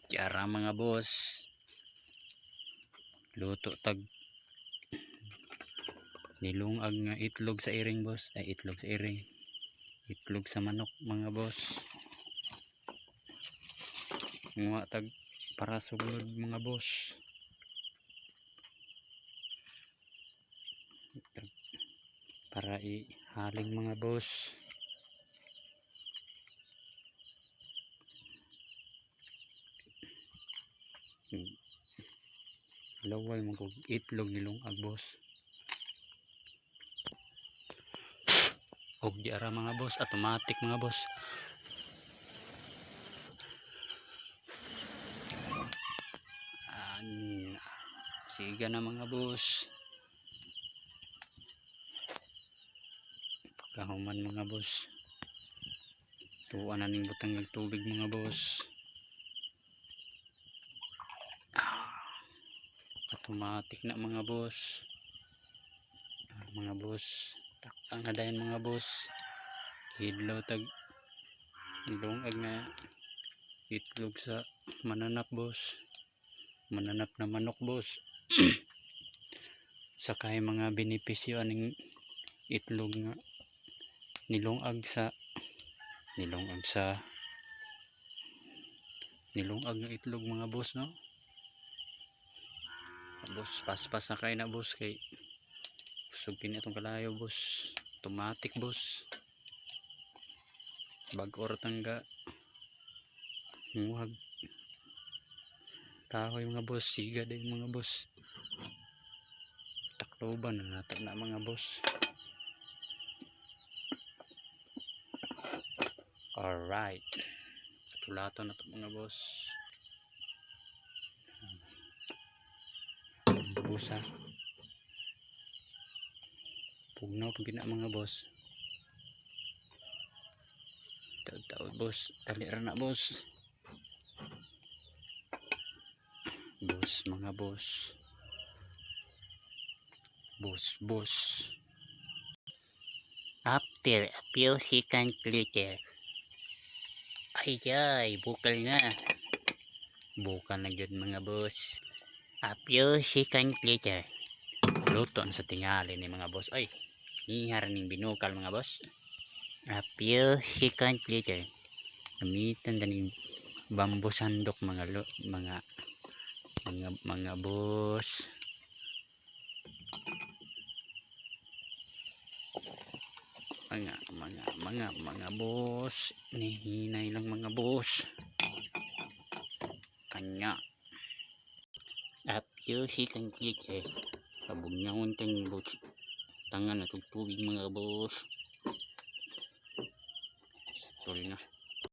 Yara mga boss, luto tag nilungag nga itlog sa iring boss, ay itlog sa iring, itlog sa manok mga boss. Nga tag para suglod mga boss, para ihaling mga boss. Laway mo kog itlog nilungag boss. Og di ara mga boss, automatic mga boss. Siga na mga boss. Pagkahuman mga boss, tuwa na ning butang ng tubig mga boss. Automatic na mga boss. Mga boss, takang na dayon mga boss. Hidlaw tag ilungag na itlog sa mananap boss, mananap na manok boss. Sakay mga benepisyo aning itlog nga nilungag nga itlog mga boss, no? Boss, paspas na kayo na boss, kay sugpin itong kalayo boss. Automatic boss, bag-or tangga muhag kahoy mga boss. Siga din mga boss, takloban na nato na mga boss. Alright, tulato na to mga boss. Busa pugnaw pag gina mga boss. Taod boss, talira na boss. Boss mga boss, boss. After a few seconds later, ay bukal na yun mga boss. A few seconds later, luto sa tingali ni mga boss. Ay, nihar ning binukal mga boss. A few seconds later, gamitan daning bamboo sandok mga boss. Mga boss, nihinay lang mga boss kanya. A few seconds later, kabugnaon tang boss, tangan na tugtugig mga boss.